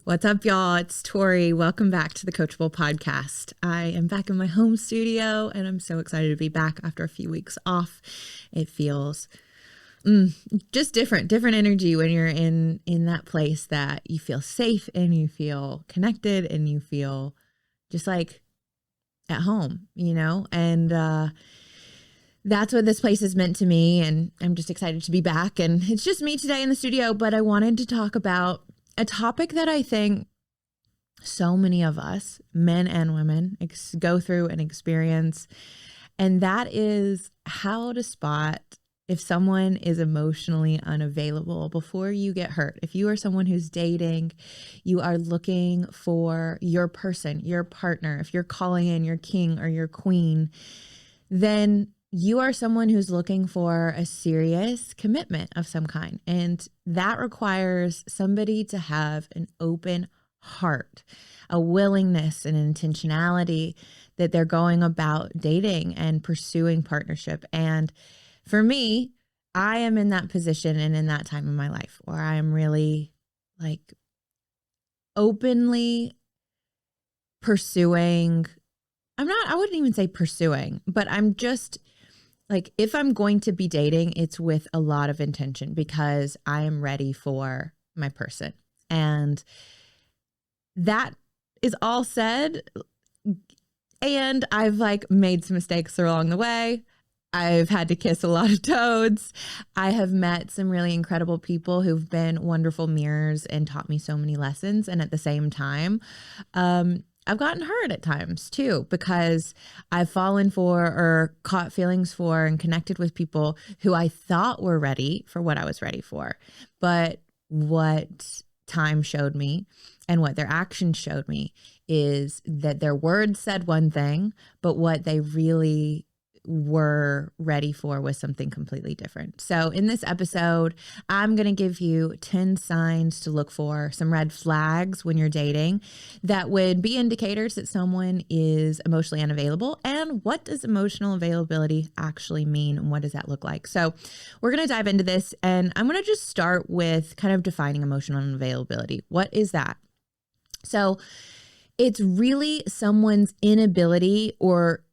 What's up, y'all? It's Tori. Welcome back to the Coachable Podcast. I am back in my home studio, and I'm so excited to be back after a few weeks off. It feels just different energy when you're in that place that you feel safe and you feel connected and you feel just like at home, you know? And that's what this place has meant to me, and I'm just excited to be back. And it's just me today in the studio, but I wanted to talk about a topic that I think so many of us, men and women, go through and experience, and that is how to spot if someone is emotionally unavailable before you get hurt. If you are someone who's dating, you are looking for your person, your partner, if you're calling in your king or your queen, then you are someone who's looking for a serious commitment of some kind. And that requires somebody to have an open heart, a willingness and intentionality that they're going about dating and pursuing partnership. And for me, I am in that position and in that time in my life where I am really like openly pursuing. I wouldn't even say pursuing, but I'm just like, if I'm going to be dating, it's with a lot of intention because I am ready for my person. And that is all said. And I've like made some mistakes along the way. I've had to kiss a lot of toads. I have met some really incredible people who've been wonderful mirrors and taught me so many lessons. And at the same time, I've gotten hurt at times too, because I've fallen for or caught feelings for and connected with people who I thought were ready for what I was ready for. But what time showed me and what their actions showed me is that their words said one thing, but what they really were ready for was something completely different. So in this episode, I'm going to give you 10 signs to look for, some red flags when you're dating that would be indicators that someone is emotionally unavailable. And what does emotional availability actually mean? And what does that look like? So we're going to dive into this, and I'm going to just start with kind of defining emotional unavailability. What is that? So it's really someone's inability or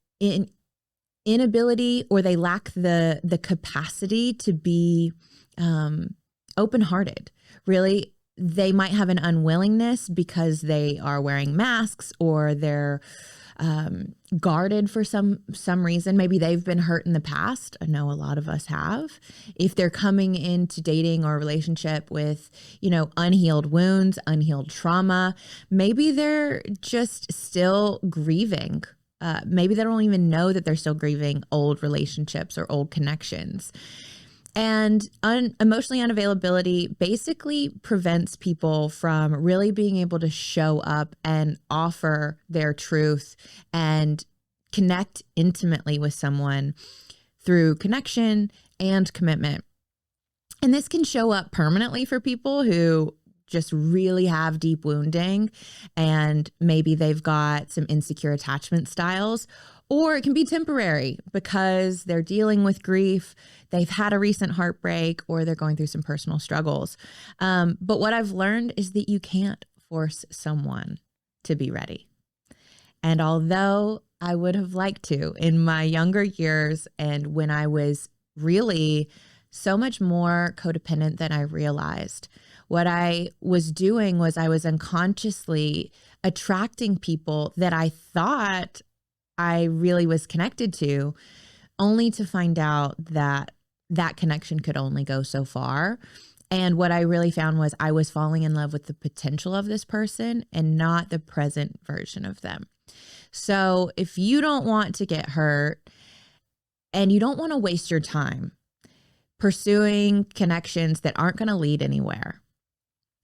they lack the capacity to be open-hearted. Really, they might have an unwillingness because they are wearing masks or they're guarded for some reason. Maybe they've been hurt in the past. I know a lot of us have. If they're coming into dating or a relationship with, unhealed wounds, unhealed trauma, maybe they're just still grieving. Maybe they don't even know that they're still grieving old relationships or old connections. And emotionally unavailability basically prevents people from really being able to show up and offer their truth and connect intimately with someone through connection and commitment. And this can show up permanently for people who just really have deep wounding, and maybe they've got some insecure attachment styles, or it can be temporary because they're dealing with grief, they've had a recent heartbreak, or they're going through some personal struggles. But what I've learned is that you can't force someone to be ready. And although I would have liked to in my younger years, and when I was really so much more codependent than I realized, what I was doing was I was unconsciously attracting people that I thought I really was connected to, only to find out that that connection could only go so far. And what I really found was I was falling in love with the potential of this person and not the present version of them. So if you don't want to get hurt and you don't want to waste your time pursuing connections that aren't going to lead anywhere,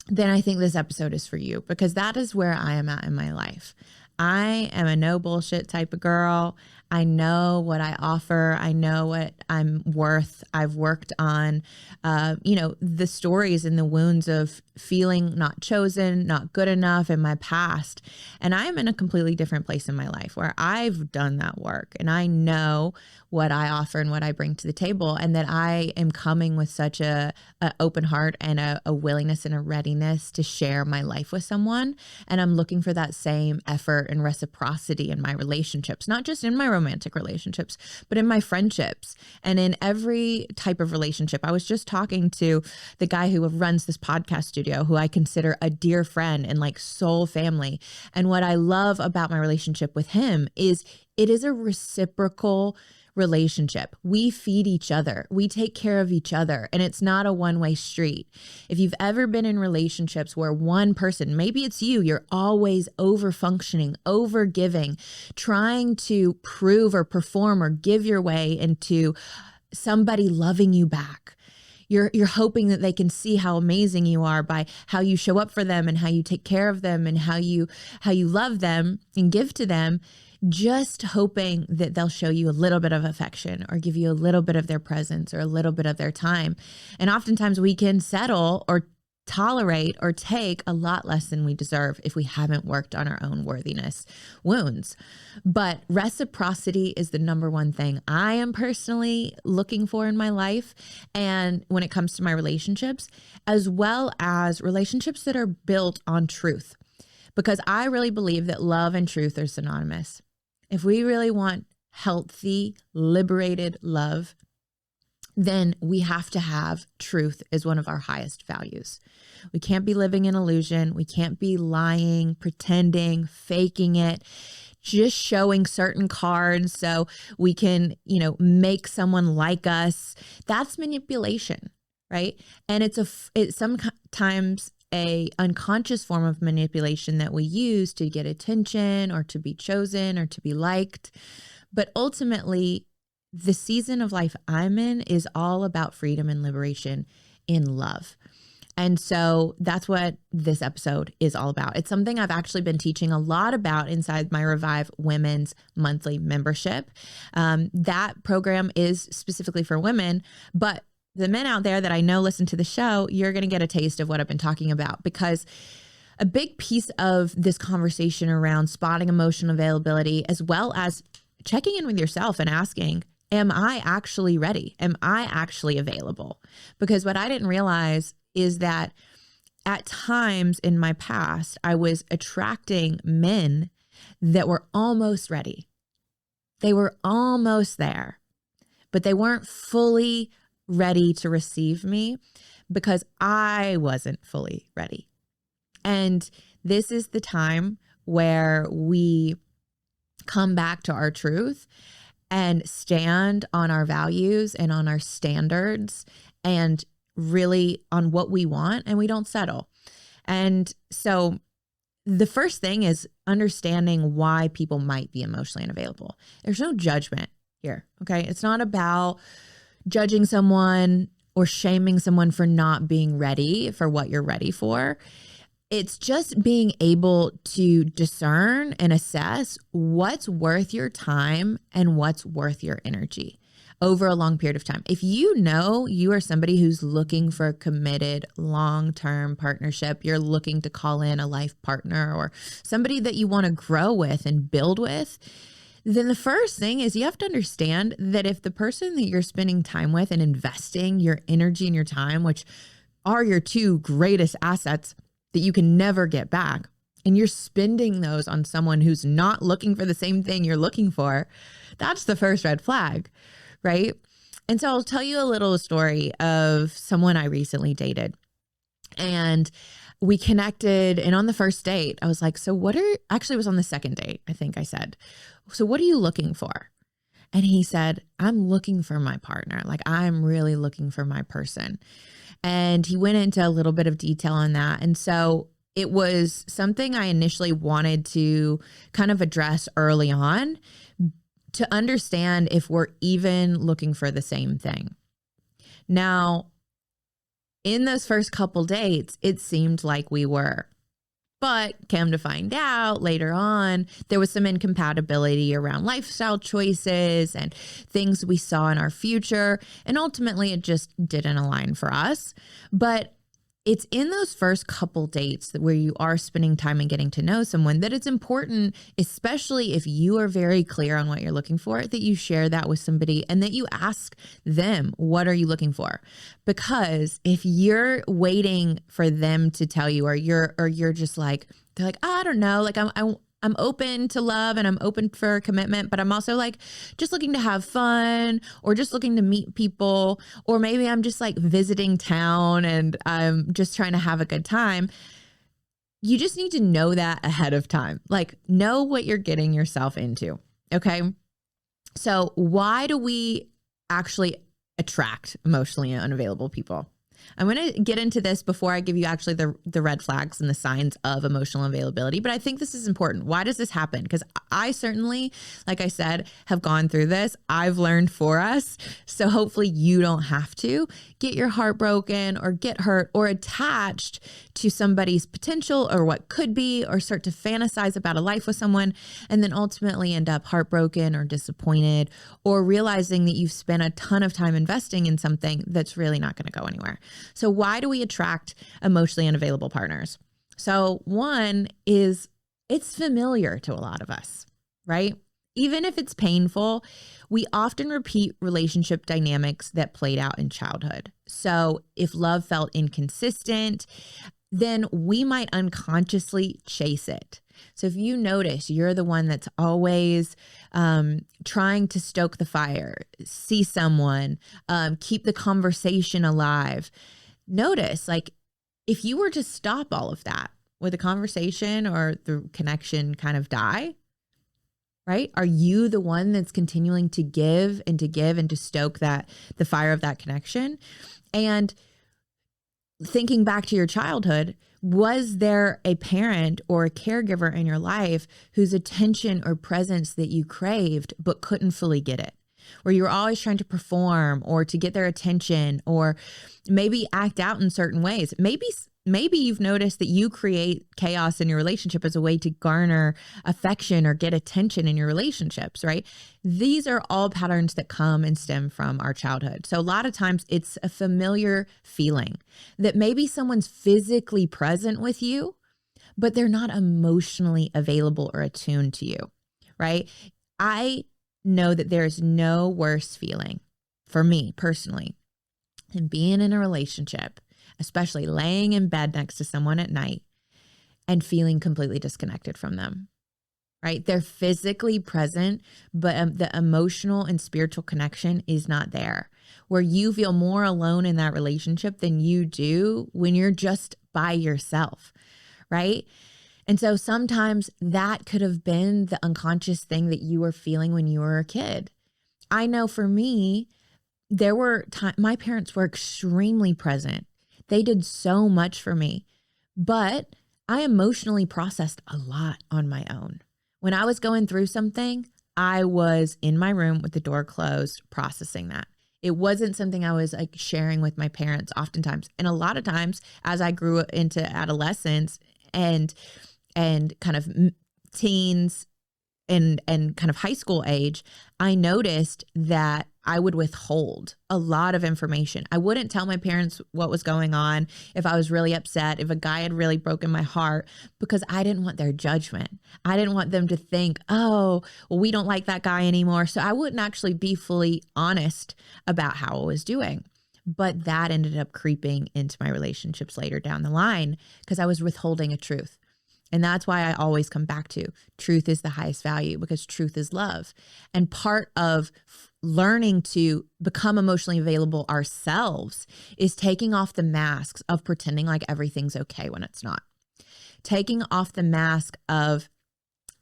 then I think this episode is for you, because that is where I am at in my life. I am a no bullshit type of girl. I know what I offer. I know what I'm worth. I've worked on, the stories and the wounds of feeling not chosen, not good enough in my past. And I'm in a completely different place in my life where I've done that work and I know what I offer and what I bring to the table, and that I am coming with such a open heart and a willingness and a readiness to share my life with someone. And I'm looking for that same effort and reciprocity in my relationships, not just in my romantic relationships, but in my friendships and in every type of relationship. I was just talking to the guy who runs this podcast studio, who I consider a dear friend and like soul family. And what I love about my relationship with him is it is a reciprocal relationship. We feed each other. We take care of each other. And it's not a one-way street. If you've ever been in relationships where one person, maybe it's you're always over functioning, over giving, trying to prove or perform or give your way into somebody loving you back. You're hoping that they can see how amazing you are by how you show up for them and how you take care of them and how you love them and give to them, just hoping that they'll show you a little bit of affection or give you a little bit of their presence or a little bit of their time. And oftentimes we can settle or tolerate or take a lot less than we deserve if we haven't worked on our own worthiness wounds. But reciprocity is the number one thing I am personally looking for in my life. And when it comes to my relationships, as well as relationships that are built on truth, because I really believe that love and truth are synonymous. If we really want healthy, liberated love, then we have to have truth as one of our highest values. We can't be living in illusion. We can't be lying, pretending, faking it, just showing certain cards so we can, make someone like us. That's manipulation, right? And it's sometimes a unconscious form of manipulation that we use to get attention or to be chosen or to be liked. But ultimately, the season of life I'm in is all about freedom and liberation in love. And so that's what this episode is all about. It's something I've actually been teaching a lot about inside my Revive Women's monthly membership. That program is specifically for women, but the men out there that I know listen to the show, you're going to get a taste of what I've been talking about, because a big piece of this conversation around spotting emotional availability, as well as checking in with yourself and asking, am I actually ready? Am I actually available? Because what I didn't realize is that at times in my past, I was attracting men that were almost ready. They were almost there, but they weren't fully ready to receive me because I wasn't fully ready. And this is the time where we come back to our truth and stand on our values and on our standards and really on what we want, and we don't settle. And so the first thing is understanding why people might be emotionally unavailable. There's no judgment here, okay? It's not about judging someone or shaming someone for not being ready for what you're ready for. It's just being able to discern and assess what's worth your time and what's worth your energy over a long period of time. If you know you are somebody who's looking for a committed long-term partnership, you're looking to call in a life partner or somebody that you want to grow with and build with, then the first thing is you have to understand that if the person that you're spending time with and investing your energy and your time, which are your two greatest assets that you can never get back, and you're spending those on someone who's not looking for the same thing you're looking for, that's the first red flag, right? And so I'll tell you a little story of someone I recently dated. And we connected, and on the first date, I was like, actually it was on the second date, I think I said, so what are you looking for? And he said, I'm looking for my partner. Like, I'm really looking for my person. And he went into a little bit of detail on that. And so it was something I initially wanted to kind of address early on to understand if we're even looking for the same thing. Now, in those first couple dates, it seemed like we were. But come to find out later on, there was some incompatibility around lifestyle choices and things we saw in our future. And ultimately, it just didn't align for us. But it's in those first couple dates where you are spending time and getting to know someone that it's important, especially if you are very clear on what you're looking for, that you share that with somebody and that you ask them, what are you looking for? Because if you're waiting for them to tell you, or you're just like, they're like, I don't know, like I'm open to love and I'm open for commitment, but I'm also like just looking to have fun or just looking to meet people, or maybe I'm just like visiting town and I'm just trying to have a good time. You just need to know that ahead of time. Like, know what you're getting yourself into. Okay. So why do we actually attract emotionally unavailable people? I'm going to get into this before I give you actually the red flags and the signs of emotional availability, but I think this is important. Why does this happen? Because I certainly, like I said, have gone through this. I've learned for us. So hopefully you don't have to get your heart broken or get hurt or attached to somebody's potential or what could be, or start to fantasize about a life with someone and then ultimately end up heartbroken or disappointed, or realizing that you've spent a ton of time investing in something that's really not going to go anywhere. So why do we attract emotionally unavailable partners? So one is it's familiar to a lot of us, right? Even if it's painful, we often repeat relationship dynamics that played out in childhood. So if love felt inconsistent, then we might unconsciously chase it. So if you notice you're the one that's always trying to stoke the fire, see someone, keep the conversation alive, notice like if you were to stop all of that, would the conversation or the connection kind of die? Right? Are you the one that's continuing to give and to stoke the fire of that connection? And thinking back to your childhood, was there a parent or a caregiver in your life whose attention or presence that you craved but couldn't fully get it? Where you were always trying to perform or to get their attention, or maybe act out in certain ways. Maybe you've noticed that you create chaos in your relationship as a way to garner affection or get attention in your relationships, right? These are all patterns that come and stem from our childhood. So a lot of times it's a familiar feeling that maybe someone's physically present with you, but they're not emotionally available or attuned to you, right? I know that there's no worse feeling for me personally than being in a relationship, especially laying in bed next to someone at night and feeling completely disconnected from them, right? They're physically present, but the emotional and spiritual connection is not there, where you feel more alone in that relationship than you do when you're just by yourself, right? And so sometimes that could have been the unconscious thing that you were feeling when you were a kid. I know for me, there were my parents were extremely present. They did so much for me, but I emotionally processed a lot on my own. When I was going through something, I was in my room with the door closed, processing that. It wasn't something I was like sharing with my parents oftentimes. And a lot of times as I grew into adolescence and kind of teens and kind of high school age, I noticed that I would withhold a lot of information. I wouldn't tell my parents what was going on if I was really upset, if a guy had really broken my heart, because I didn't want their judgment. I didn't want them to think, oh, well, we don't like that guy anymore. So I wouldn't actually be fully honest about how I was doing. But that ended up creeping into my relationships later down the line because I was withholding a truth. And that's why I always come back to truth is the highest value, because truth is love. And part of learning to become emotionally available ourselves is taking off the masks of pretending like everything's okay when it's not. Taking off the mask of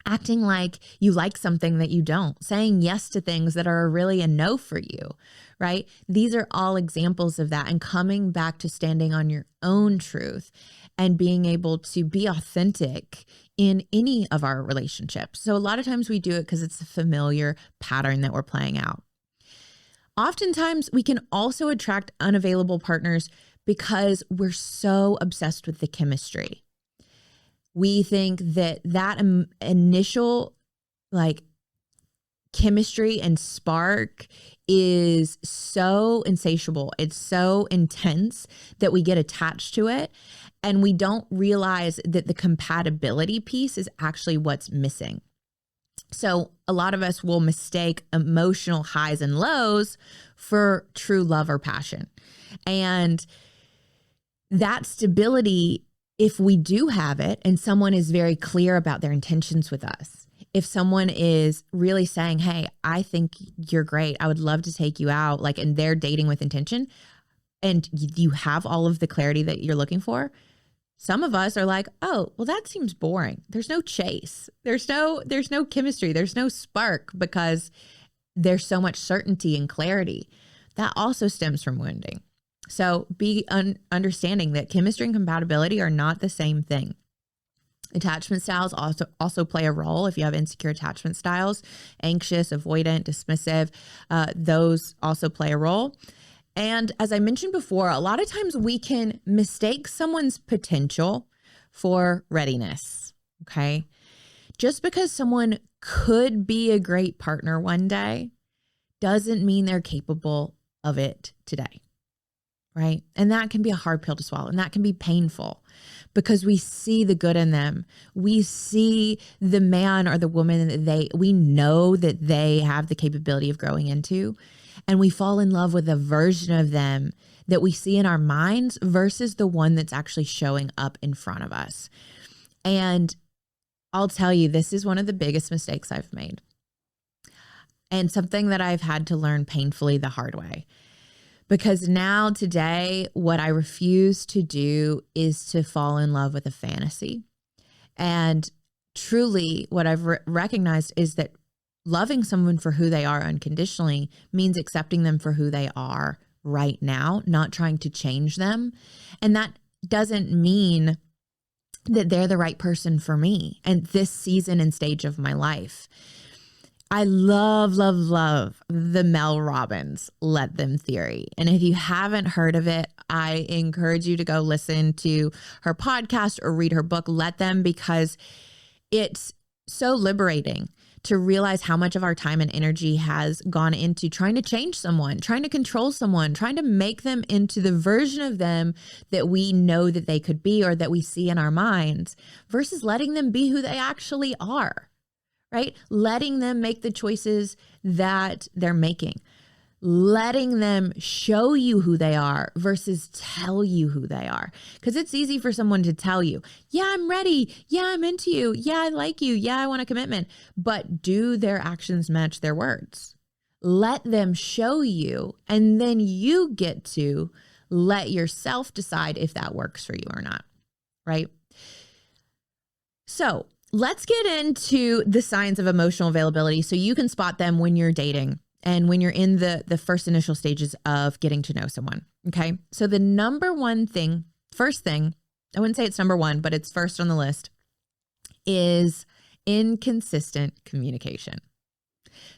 acting like you like something that you don't, saying yes to things that are really a no for you, right? These are all examples of that, and coming back to standing on your own truth and being able to be authentic in any of our relationships. So a lot of times we do it because it's a familiar pattern that we're playing out. Oftentimes we can also attract unavailable partners because we're so obsessed with the chemistry. We think that initial like chemistry and spark is so insatiable. It's so intense that we get attached to it. And we don't realize that the compatibility piece is actually what's missing. So a lot of us will mistake emotional highs and lows for true love or passion. And that stability, if we do have it and someone is very clear about their intentions with us, if someone is really saying, hey, I think you're great, I would love to take you out, like, and they're dating with intention, and you have all of the clarity that you're looking for, some of us are like, oh, well, that seems boring. There's no chase. There's no chemistry. There's no spark because there's so much certainty and clarity. That also stems from wounding. So be understanding that chemistry and compatibility are not the same thing. Attachment styles also play a role. If you have insecure attachment styles, anxious, avoidant, dismissive, those also play a role. And as I mentioned before, a lot of times we can mistake someone's potential for readiness, okay? Just because someone could be a great partner one day doesn't mean they're capable of it today, right? And that can be a hard pill to swallow, and that can be painful because we see the good in them. We see the man or the woman that we know that they have the capability of growing into. And we fall in love with a version of them that we see in our minds versus the one that's actually showing up in front of us. And I'll tell you, this is one of the biggest mistakes I've made. And something that I've had to learn painfully the hard way. Because now today, what I refuse to do is to fall in love with a fantasy. And truly what I've recognized is that loving someone for who they are unconditionally means accepting them for who they are right now, not trying to change them. And that doesn't mean that they're the right person for me and this season and stage of my life. I love the Mel Robbins Let Them theory. And if you haven't heard of it, I encourage you to go listen to her podcast or read her book, Let Them, because it's so liberating to realize how much of our time and energy has gone into trying to change someone, trying to control someone, trying to make them into the version of them that we know that they could be or that we see in our minds versus letting them be who they actually are, right? Letting them make the choices that they're making, letting them show you who they are versus tell you who they are. Because it's easy for someone to tell you, yeah, I'm ready. Yeah, I'm into you. Yeah, I like you. Yeah, I want a commitment. But do their actions match their words? Let them show you, and then you get to let yourself decide if that works for you or not, right? So let's get into the signs of emotional availability so you can spot them when you're dating and when you're in the first initial stages of getting to know someone, okay? So the first thing, I wouldn't say it's number one, but it's first on the list, is inconsistent communication.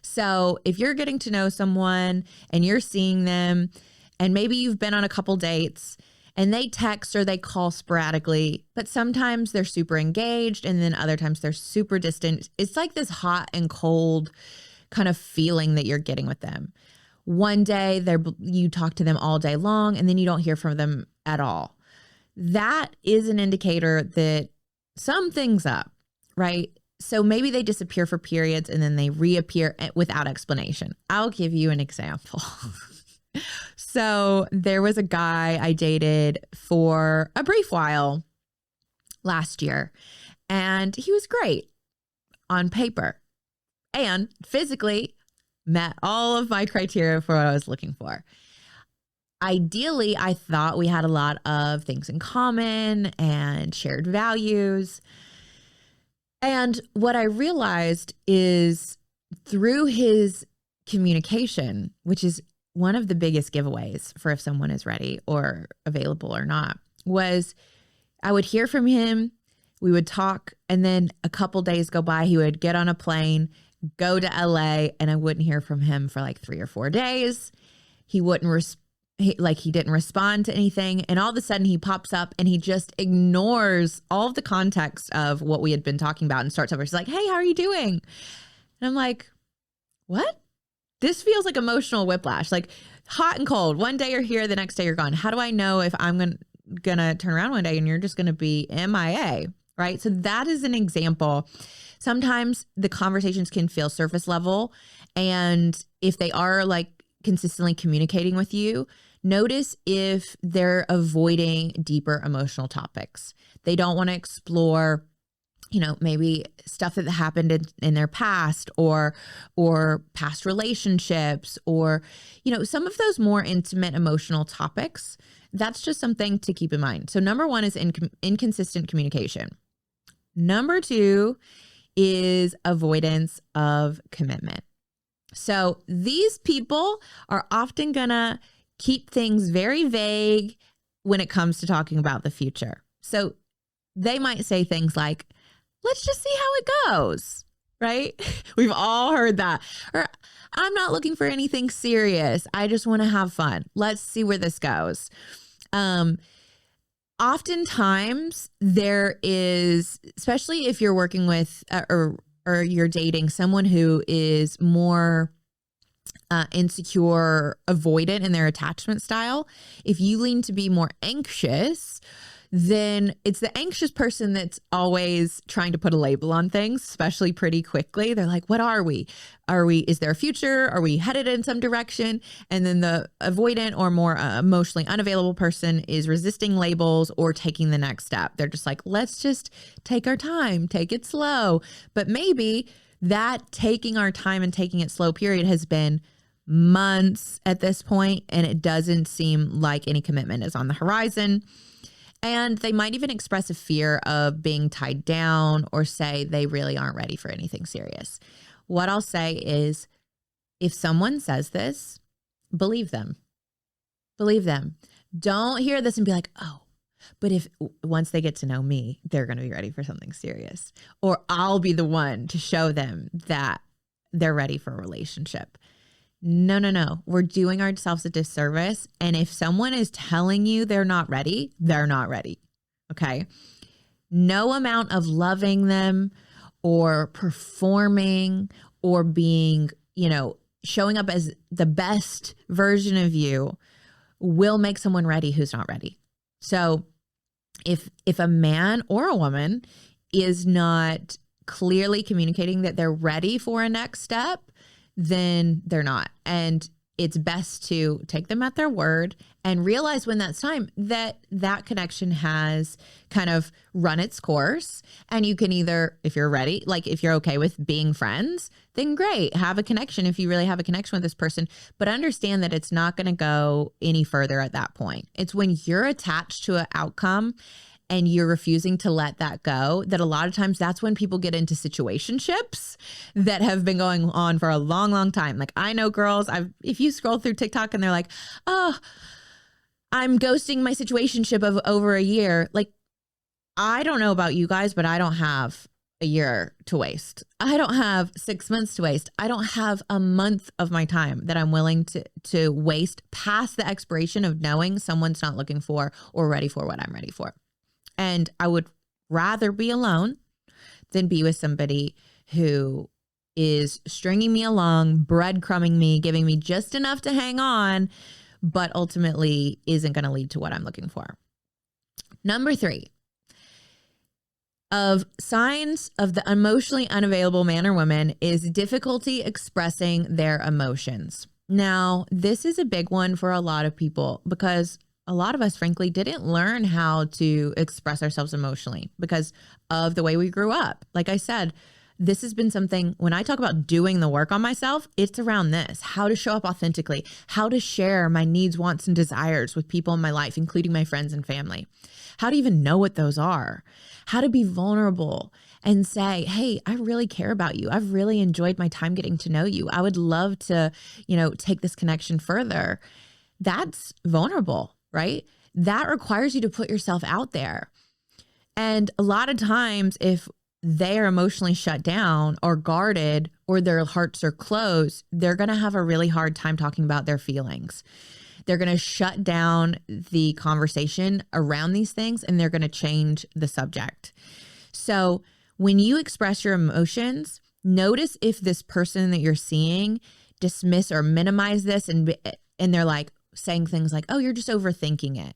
So if you're getting to know someone and you're seeing them, and maybe you've been on a couple dates and they text or they call sporadically, but sometimes they're super engaged and then other times they're super distant. It's like this hot and cold kind of feeling that you're getting with them. One day you talk to them all day long and then you don't hear from them at all. That is an indicator that something's up, right? So maybe they disappear for periods and then they reappear without explanation. I'll give you an example. So there was a guy I dated for a brief while last year, and he was great on paper and physically met all of my criteria for what I was looking for. Ideally, I thought we had a lot of things in common and shared values. And what I realized is through his communication, which is one of the biggest giveaways for if someone is ready or available or not, was I would hear from him, we would talk, and then a couple days go by, he would get on a plane, go to LA, and I wouldn't hear from him for like 3 or 4 days. He wouldn't he didn't respond to anything. And all of a sudden he pops up and he just ignores all of the context of what we had been talking about and starts over. She's like, hey, how are you doing? And I'm like, what? This feels like emotional whiplash, like hot and cold. One day you're here, the next day you're gone. How do I know if I'm gonna turn around one day and you're just gonna be MIA, right? So that is an example. Sometimes the conversations can feel surface level. And if they are like consistently communicating with you, notice if they're avoiding deeper emotional topics. They don't want to explore, maybe stuff that happened in their past or past relationships or, some of those more intimate emotional topics. That's just something to keep in mind. So number one is inconsistent communication. Number two is avoidance of commitment. So these people are often going to keep things very vague when it comes to talking about the future. So they might say things like, let's just see how it goes, right? We've all heard that. Or I'm not looking for anything serious. I just want to have fun. Let's see where this goes. Oftentimes there is, especially if you're working with or you're dating someone who is more insecure, avoidant in their attachment style, if you lean to be more anxious, then it's the anxious person that's always trying to put a label on things, especially pretty quickly. They're like, what are we? Is there a future? Are we headed in some direction? And then the avoidant or more emotionally unavailable person is resisting labels or taking the next step. They're just like, let's just take our time, take it slow. But maybe that taking our time and taking it slow period has been months at this point, and it doesn't seem like any commitment is on the horizon. And they might even express a fear of being tied down or say they really aren't ready for anything serious. What I'll say is, if someone says this, believe them. Believe them. Don't hear this and be like, oh, but if once they get to know me, they're going to be ready for something serious. Or I'll be the one to show them that they're ready for a relationship. No. We're doing ourselves a disservice. And if someone is telling you they're not ready, they're not ready. Okay. No amount of loving them or performing or being, showing up as the best version of you will make someone ready who's not ready. So if a man or a woman is not clearly communicating that they're ready for a next step, then they're not. And it's best to take them at their word and realize when that's time that connection has kind of run its course. And you can either, if you're ready, like if you're okay with being friends, then great, have a connection if you really have a connection with this person, but understand that it's not going to go any further at that point. It's when you're attached to an outcome and you're refusing to let that go, that a lot of times that's when people get into situationships that have been going on for a long, long time. Like I know girls, if you scroll through TikTok and they're like, oh, I'm ghosting my situationship of over a year. Like, I don't know about you guys, but I don't have a year to waste. I don't have 6 months to waste. I don't have a month of my time that I'm willing to waste past the expiration of knowing someone's not looking for or ready for what I'm ready for. And I would rather be alone than be with somebody who is stringing me along, breadcrumbing me, giving me just enough to hang on, but ultimately isn't going to lead to what I'm looking for. Number 3 of signs of the emotionally unavailable man or woman is difficulty expressing their emotions. Now, this is a big one for a lot of people because a lot of us, frankly, didn't learn how to express ourselves emotionally because of the way we grew up. Like I said, this has been something, when I talk about doing the work on myself, it's around this, how to show up authentically, how to share my needs, wants, and desires with people in my life, including my friends and family, how to even know what those are, how to be vulnerable and say, hey, I really care about you. I've really enjoyed my time getting to know you. I would love to, take this connection further. That's vulnerable. Right? That requires you to put yourself out there. And a lot of times, if they are emotionally shut down or guarded or their hearts are closed, they're going to have a really hard time talking about their feelings. They're going to shut down the conversation around these things, and they're going to change the subject. So when you express your emotions, notice if this person that you're seeing dismiss or minimize this, and they're like saying things like, oh, you're just overthinking it.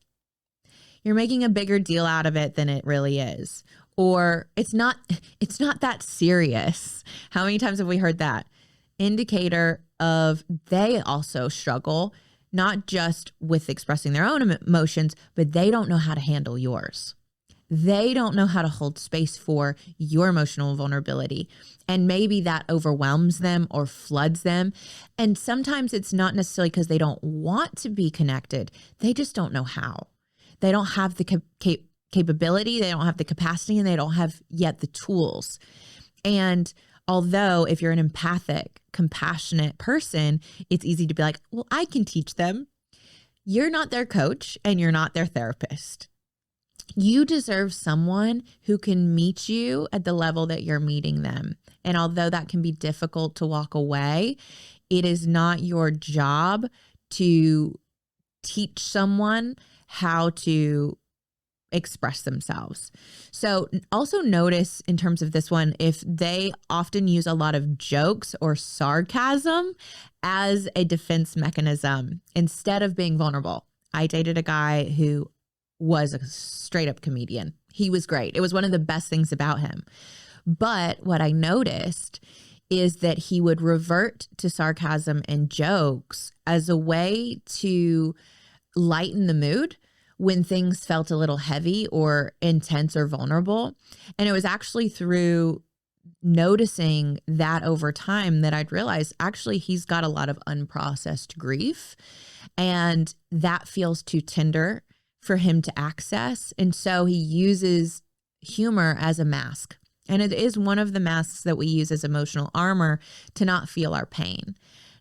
You're making a bigger deal out of it than it really is. Or it's not that serious. How many times have we heard that? Indicator of they also struggle, not just with expressing their own emotions, but they don't know how to handle yours. They don't know how to hold space for your emotional vulnerability. And maybe that overwhelms them or floods them. And sometimes it's not necessarily because they don't want to be connected. They just don't know how. They don't have the capability, they don't have the capacity, and they don't have yet the tools. And although if you're an empathic, compassionate person, it's easy to be like, well, I can teach them. You're not their coach and you're not their therapist. You deserve someone who can meet you at the level that you're meeting them. And although that can be difficult to walk away, it is not your job to teach someone how to express themselves. So also notice in terms of this one, if they often use a lot of jokes or sarcasm as a defense mechanism instead of being vulnerable. I dated a guy who was a straight up comedian. He was great. It was one of the best things about him. But what I noticed is that he would revert to sarcasm and jokes as a way to lighten the mood when things felt a little heavy or intense or vulnerable. And it was actually through noticing that over time that I'd realized actually he's got a lot of unprocessed grief, and that feels too tender for him to access. And so he uses humor as a mask. And it is one of the masks that we use as emotional armor to not feel our pain.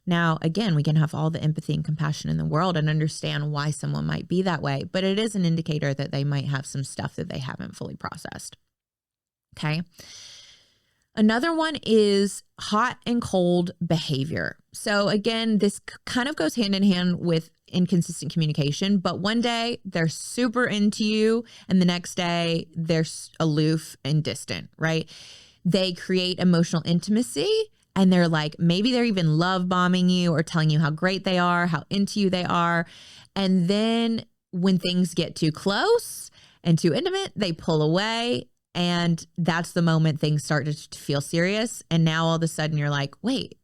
Now, again, we can have all the empathy and compassion in the world and understand why someone might be that way, but it is an indicator that they might have some stuff that they haven't fully processed. Okay. Another one is hot and cold behavior. So again, this kind of goes hand in hand with inconsistent communication, but one day they're super into you and the next day they're aloof and distant, right? They create emotional intimacy. And they're like, maybe they're even love bombing you or telling you how great they are, how into you they are. And then when things get too close and too intimate, they pull away. And that's the moment things start to feel serious. And now all of a sudden you're like, wait,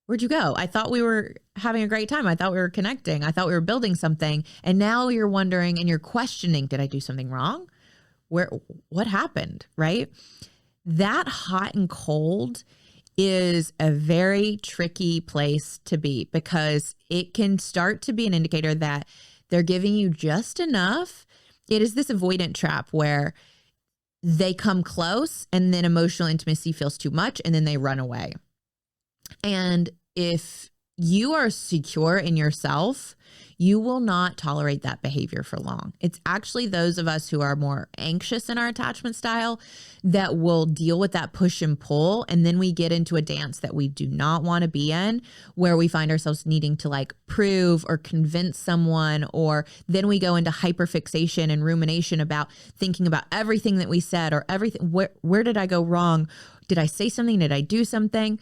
where'd you go? I thought we were having a great time. I thought we were connecting. I thought we were building something. And now you're wondering and you're questioning, did I do something wrong? What happened? Right? That hot and cold is a very tricky place to be because it can start to be an indicator that they're giving you just enough. It is this avoidant trap where they come close and then emotional intimacy feels too much and then they run away. And if you are secure in yourself, you will not tolerate that behavior for long. It's actually those of us who are more anxious in our attachment style that will deal with that push and pull. And then we get into a dance that we do not want to be in, where we find ourselves needing to like prove or convince someone, or then we go into hyperfixation and rumination about thinking about everything that we said or everything. Where did I go wrong? Did I say something? Did I do something?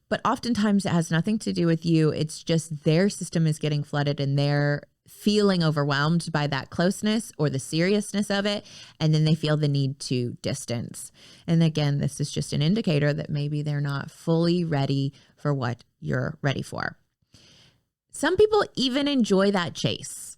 But oftentimes it has nothing to do with you. It's just their system is getting flooded and they're feeling overwhelmed by that closeness or the seriousness of it. And then they feel the need to distance. And again, this is just an indicator that maybe they're not fully ready for what you're ready for. Some people even enjoy that chase,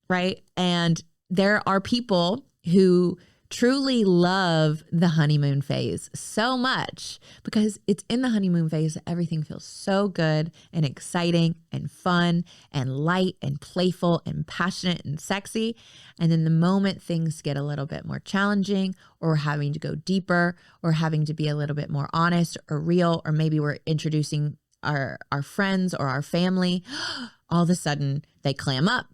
right? And there are people who truly love the honeymoon phase so much because it's in the honeymoon phase that everything feels so good and exciting and fun and light and playful and passionate and sexy. And then the moment things get a little bit more challenging or having to go deeper or having to be a little bit more honest or real, or maybe we're introducing our friends or our family, all of a sudden they clam up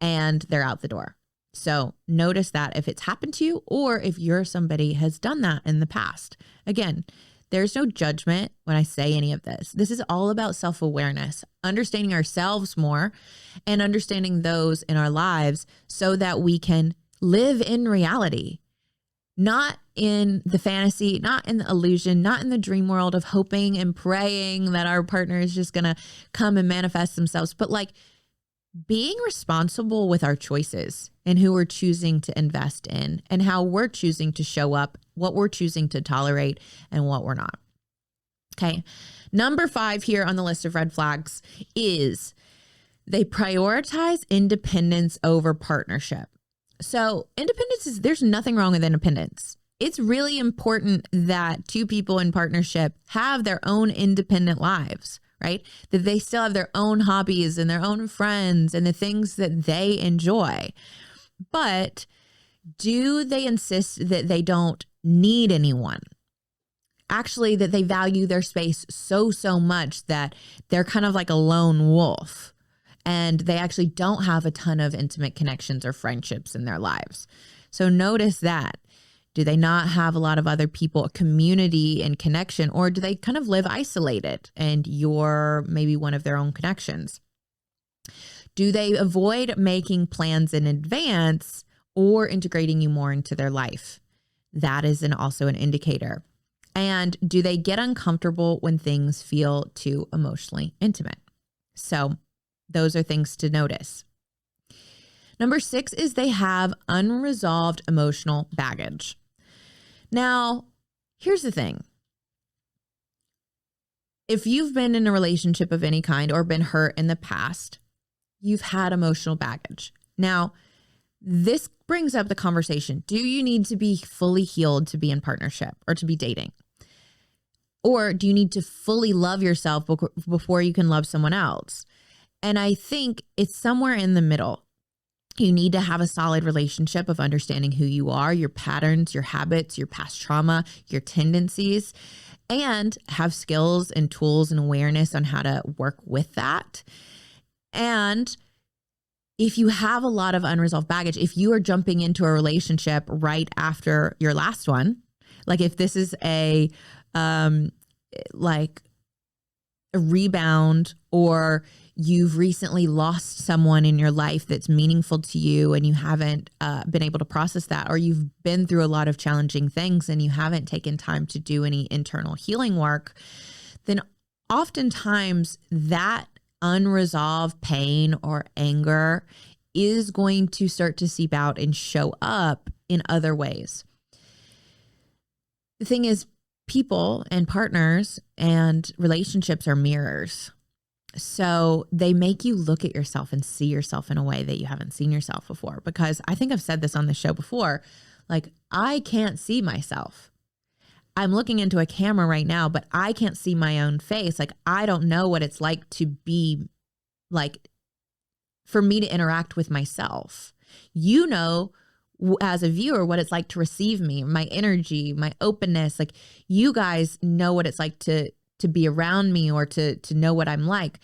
and they're out the door. So notice that if it's happened to you or if you're somebody has done that in the past. Again, There's no judgment when I say any of this. This is all about self-awareness, understanding ourselves more and understanding those in our lives so that we can live in reality, not in the fantasy, not in the illusion, not in the dream world of hoping and praying that our partner is just going to come and manifest themselves, but like being responsible with our choices and who we're choosing to invest in and how we're choosing to show up, what we're choosing to tolerate and what we're not. Okay. Number 5 here on the list of red flags is they prioritize independence over partnership. So independence is, there's nothing wrong with independence. It's really important that two people in partnership have their own independent lives, right? That they still have their own hobbies and their own friends and the things that they enjoy. But do they insist that they don't need anyone? Actually, that they value their space so much that they're kind of like a lone wolf and they actually don't have a ton of intimate connections or friendships in their lives. So notice that. Do they not have a lot of other people, a community and connection, or do they kind of live isolated and you're maybe one of their own connections? Do they avoid making plans in advance or integrating you more into their life? That is also an indicator. And do they get uncomfortable when things feel too emotionally intimate? So those are things to notice. Number 6 is they have unresolved emotional baggage. Now, here's the thing. If you've been in a relationship of any kind or been hurt in the past, you've had emotional baggage. Now, this brings up the conversation. Do you need to be fully healed to be in partnership or to be dating? Or do you need to fully love yourself before you can love someone else? And I think it's somewhere in the middle. You need to have a solid relationship of understanding who you are, your patterns, your habits, your past trauma, your tendencies, and have skills and tools and awareness on how to work with that. And if you have a lot of unresolved baggage, if you are jumping into a relationship right after your last one, like if this is a rebound, or you've recently lost someone in your life that's meaningful to you and you haven't been able to process that, or you've been through a lot of challenging things and you haven't taken time to do any internal healing work, then oftentimes that unresolved pain or anger is going to start to seep out and show up in other ways. The thing is, people and partners and relationships are mirrors. So they make you look at yourself and see yourself in a way that you haven't seen yourself before. Because I think I've said this on the show before, like I can't see myself. I'm looking into a camera right now, but I can't see my own face. Like I don't know what it's like to be like, for me to interact with myself. You know, as a viewer, what it's like to receive me, my energy, my openness. Like you guys know what it's like to be around me or to know what I'm like.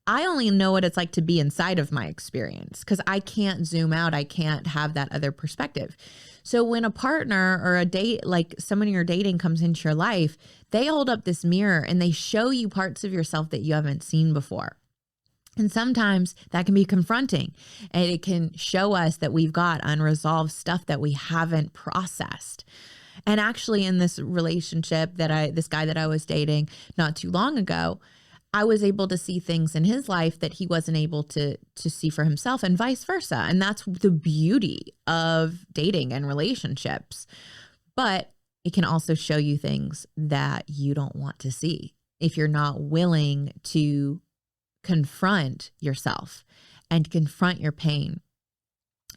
I only know what it's like to be inside of my experience because I can't zoom out. I can't have that other perspective. So when a partner or a date, like someone you're dating comes into your life, they hold up this mirror and they show you parts of yourself that you haven't seen before. And sometimes that can be confronting and it can show us that we've got unresolved stuff that we haven't processed. And actually in this relationship this guy that I was dating not too long ago, I was able to see things in his life that he wasn't able to see for himself and vice versa. And that's the beauty of dating and relationships. But it can also show you things that you don't want to see if you're not willing to confront yourself and confront your pain.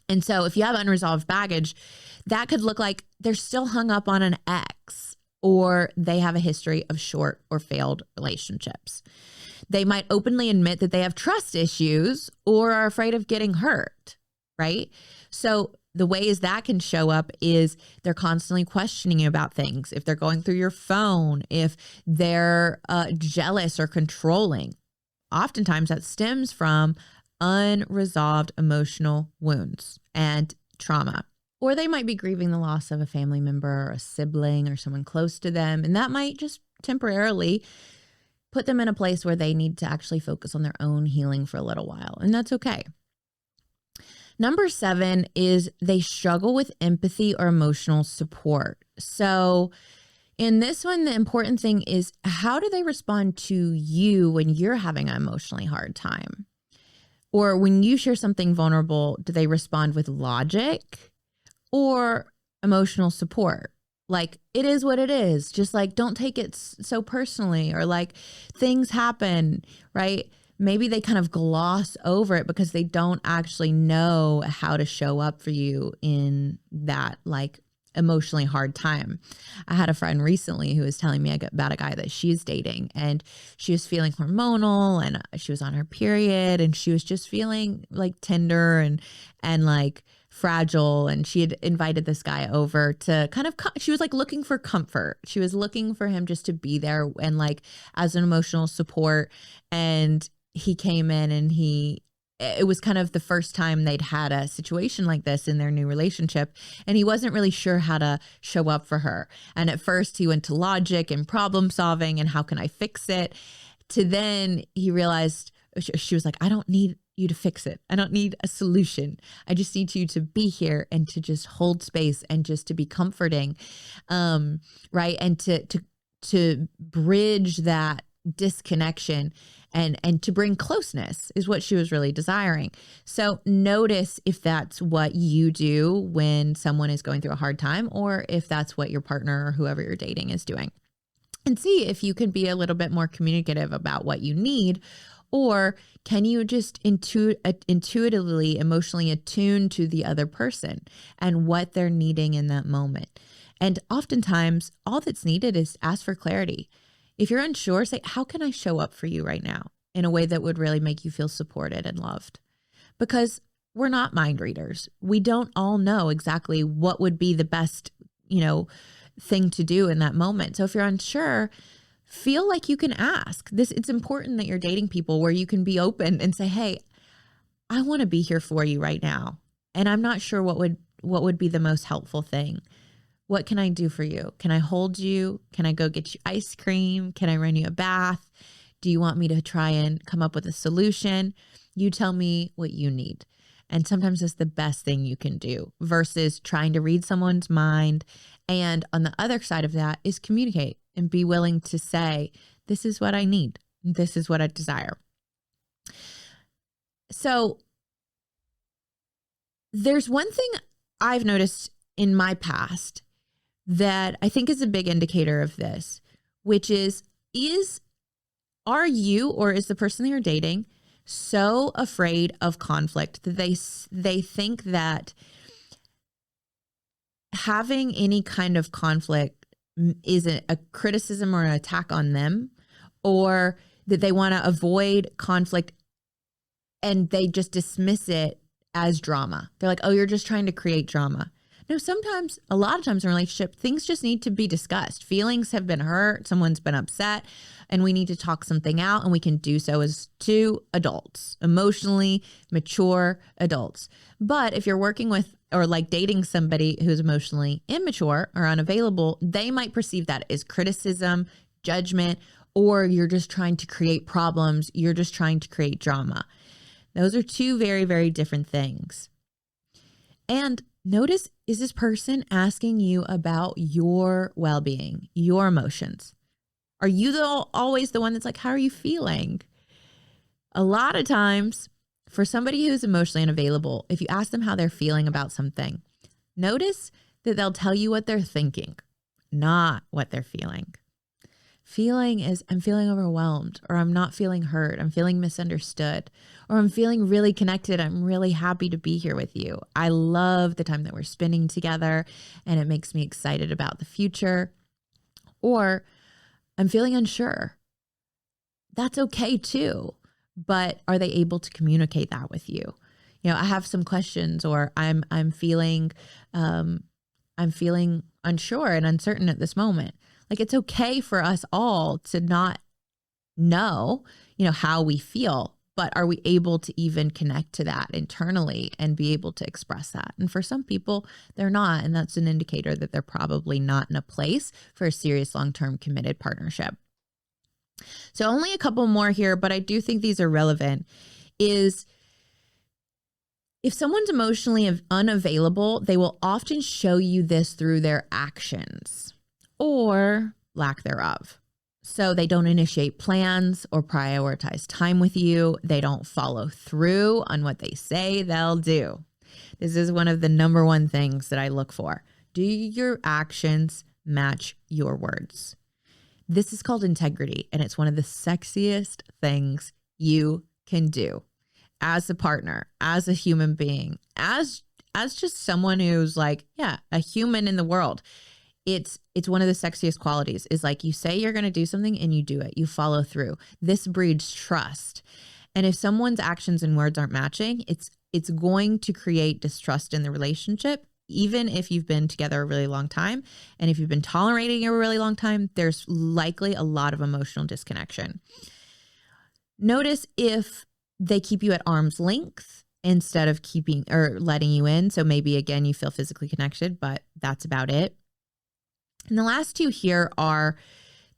And so if you have unresolved baggage, that could look like they're still hung up on an ex, or they have a history of short or failed relationships. They might openly admit that they have trust issues or are afraid of getting hurt, right? So the ways that can show up is they're constantly questioning you about things. If they're going through your phone, if they're jealous or controlling, oftentimes that stems from unresolved emotional wounds and trauma. Or they might be grieving the loss of a family member or a sibling or someone close to them. And that might just temporarily put them in a place where they need to actually focus on their own healing for a little while. And that's okay. Number 7 is they struggle with empathy or emotional support. So in this one, the important thing is, how do they respond to you when you're having an emotionally hard time? Or when you share something vulnerable, do they respond with logic or emotional support? Like, it is what it is. Just like, don't take it so personally, or like, things happen, right? Maybe they kind of gloss over it because they don't actually know how to show up for you in that like emotionally hard time. I had a friend recently who was telling me about a guy that she's dating, and she was feeling hormonal, and she was on her period, and she was just feeling like tender and like fragile. And she had invited this guy over to kind of, she was like looking for comfort. She was looking for him just to be there and like as an emotional support. And he came in, and it was kind of the first time they'd had a situation like this in their new relationship. And he wasn't really sure how to show up for her. And at first he went to logic and problem solving and how can I fix it? To then he realized, she was like, I don't need you to fix it. I don't need a solution. I just need you to be here and to just hold space and just to be comforting. Right. And to bridge that disconnection and to bring closeness is what she was really desiring. So notice if that's what you do when someone is going through a hard time, or if that's what your partner or whoever you're dating is doing. And see if you can be a little bit more communicative about what you need, or can you just intuitively, emotionally attune to the other person and what they're needing in that moment. And oftentimes all that's needed is ask for clarity. If you're unsure, say, how can I show up for you right now in a way that would really make you feel supported and loved? Because we're not mind readers. We don't all know exactly what would be the best, thing to do in that moment. So if you're unsure, feel like you can ask. It's important that you're dating people where you can be open and say, hey, I want to be here for you right now. And I'm not sure what would be the most helpful thing. What can I do for you? Can I hold you? Can I go get you ice cream? Can I run you a bath? Do you want me to try and come up with a solution? You tell me what you need. And sometimes it's the best thing you can do versus trying to read someone's mind. And on the other side of that is communicate and be willing to say, this is what I need. This is what I desire. So there's one thing I've noticed in my past that I think is a big indicator of this, which are you, or is the person that you're dating so afraid of conflict that they think that having any kind of conflict is a criticism or an attack on them, or that they want to avoid conflict and they just dismiss it as drama. They're like, oh, you're just trying to create drama. No, a lot of times in a relationship, things just need to be discussed. Feelings have been hurt. Someone's been upset, and we need to talk something out, and we can do so as two adults, emotionally mature adults. But if you're working with or like dating somebody who's emotionally immature or unavailable, they might perceive that as criticism, judgment, or you're just trying to create problems. You're just trying to create drama. Those are two very, very different things. And notice, is this person asking you about your well-being, your emotions? Are you always the one that's like, how are you feeling? A lot of times for somebody who's emotionally unavailable, if you ask them how they're feeling about something, notice that they'll tell you what they're thinking, not what they're feeling. Feeling is, I'm feeling overwhelmed, or I'm not feeling heard. I'm feeling misunderstood, or I'm feeling really connected. I'm really happy to be here with you. I love the time that we're spending together, and it makes me excited about the future. Or I'm feeling unsure. That's okay too. But are they able to communicate that with you? I have some questions, or I'm feeling unsure and uncertain at this moment. Like, it's okay for us all to not know, how we feel, but are we able to even connect to that internally and be able to express that? And for some people, they're not. And that's an indicator that they're probably not in a place for a serious long-term committed partnership. So only a couple more here, but I do think these are relevant, is if someone's emotionally unavailable, they will often show you this through their actions or lack thereof. So they don't initiate plans or prioritize time with you. They don't follow through on what they say they'll do. This is one of the number one things that I look for. Do your actions match your words? This is called integrity, and it's one of the sexiest things you can do as a partner, as a human being, as just someone who's like, yeah, a human in the world. It's one of the sexiest qualities is like you say you're going to do something and you do it. You follow through. This breeds trust. And if someone's actions and words aren't matching, it's going to create distrust in the relationship, even if you've been together a really long time. And if you've been tolerating a really long time, there's likely a lot of emotional disconnection. Notice if they keep you at arm's length instead of keeping or letting you in. So maybe again, you feel physically connected, but that's about it. And the last two here are,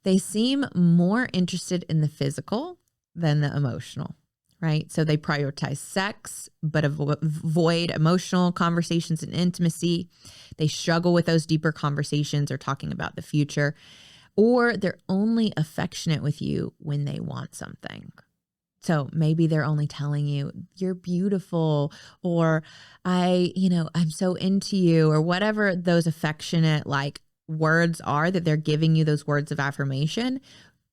they seem more interested in the physical than the emotional, right? So they prioritize sex, but avoid emotional conversations and intimacy. They struggle with those deeper conversations or talking about the future, or they're only affectionate with you when they want something. So maybe they're only telling you you're beautiful, or I'm so into you, or whatever those affectionate like words are that they're giving you, those words of affirmation,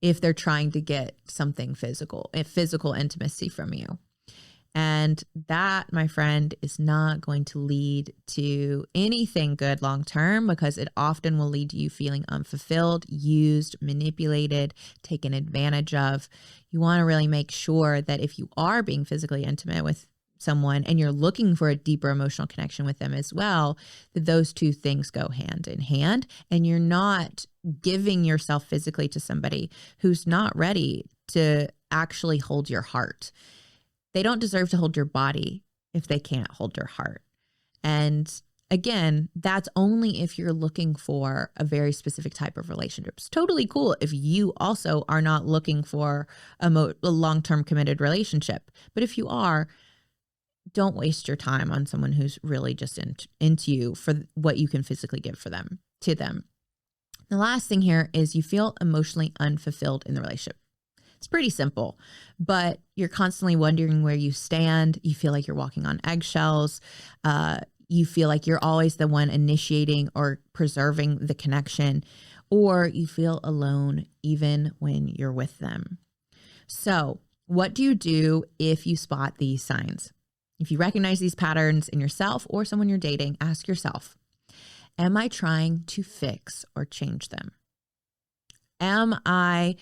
if they're trying to get something physical intimacy from you. And that, my friend, is not going to lead to anything good long-term, because it often will lead to you feeling unfulfilled, used, manipulated, taken advantage of. You want to really make sure that if you are being physically intimate with someone and you're looking for a deeper emotional connection with them as well, that those two things go hand in hand, and you're not giving yourself physically to somebody who's not ready to actually hold your heart. They don't deserve to hold your body if they can't hold your heart. And again, that's only if you're looking for a very specific type of relationship. It's totally cool if you also are not looking for a long-term committed relationship. But if you are, don't waste your time on someone who's really just into you for what you can physically give to them. The last thing here is you feel emotionally unfulfilled in the relationship. It's pretty simple, but you're constantly wondering where you stand. You feel like you're walking on eggshells. You feel like you're always the one initiating or preserving the connection, or you feel alone even when you're with them. So what do you do if you spot these signs? If you recognize these patterns in yourself or someone you're dating, ask yourself, am I trying to fix or change them? Am I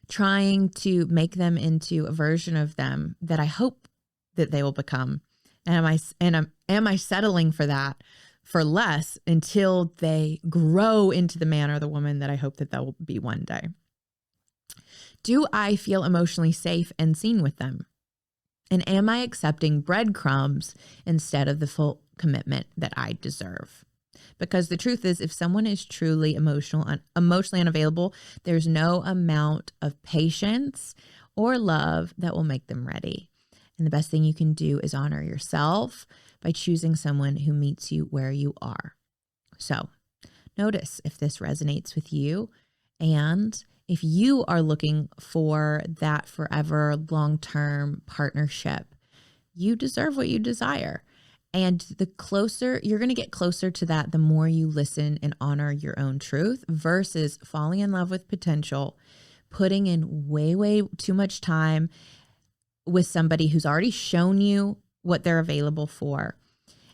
trying to make them into a version of them that I hope that they will become? And am I settling for that, for less, until they grow into the man or the woman that I hope that they'll be one day? Do I feel emotionally safe and seen with them? And am I accepting breadcrumbs instead of the full commitment that I deserve? Because the truth is, if someone is truly emotionally unavailable, there's no amount of patience or love that will make them ready. And the best thing you can do is honor yourself by choosing someone who meets you where you are. So notice if this resonates with you, and if you are looking for that forever long-term partnership, you deserve what you desire. And the closer you're going to get closer to that, the more you listen and honor your own truth versus falling in love with potential, putting in way, way too much time with somebody who's already shown you what they're available for.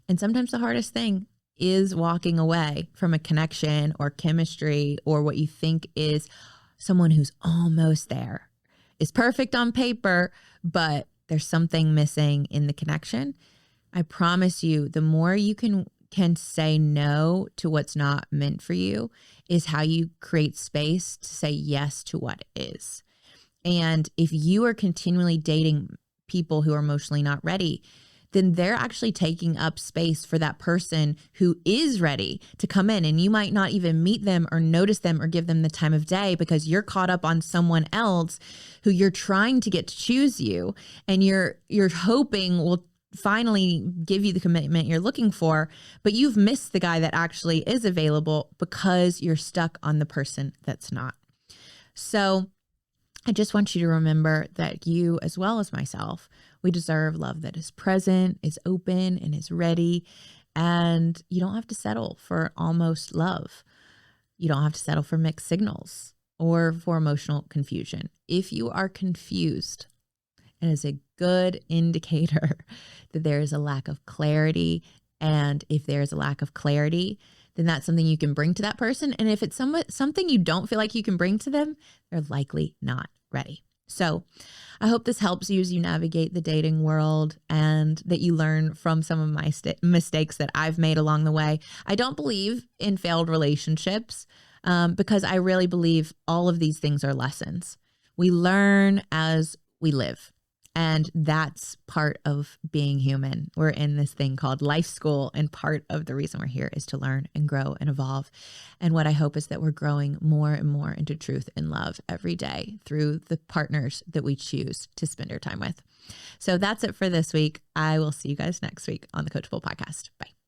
And sometimes the hardest thing is walking away from a connection or chemistry or what you think is someone who's almost there. Is perfect on paper, but there's something missing in the connection. I promise you, the more you can say no to what's not meant for you is how you create space to say yes to what is. And if you are continually dating people who are emotionally not ready, then they're actually taking up space for that person who is ready to come in. And you might not even meet them or notice them or give them the time of day because you're caught up on someone else who you're trying to get to choose you. And you're hoping will finally give you the commitment you're looking for, but you've missed the guy that actually is available because you're stuck on the person that's not. So I just want you to remember that you, as well as myself, we deserve love that is present, is open, and is ready. And you don't have to settle for almost love. You don't have to settle for mixed signals or for emotional confusion. If you are confused, it is a good indicator that there is a lack of clarity. And if there is a lack of clarity, then that's something you can bring to that person. And if it's something you don't feel like you can bring to them, they're likely not ready. So I hope this helps you as you navigate the dating world and that you learn from some of my mistakes that I've made along the way. I don't believe in failed relationships because I really believe all of these things are lessons. We learn as we live. And that's part of being human. We're in this thing called life school. And part of the reason we're here is to learn and grow and evolve. And what I hope is that we're growing more and more into truth and love every day through the partners that we choose to spend our time with. So that's it for this week. I will see you guys next week on the Coachable Podcast. Bye.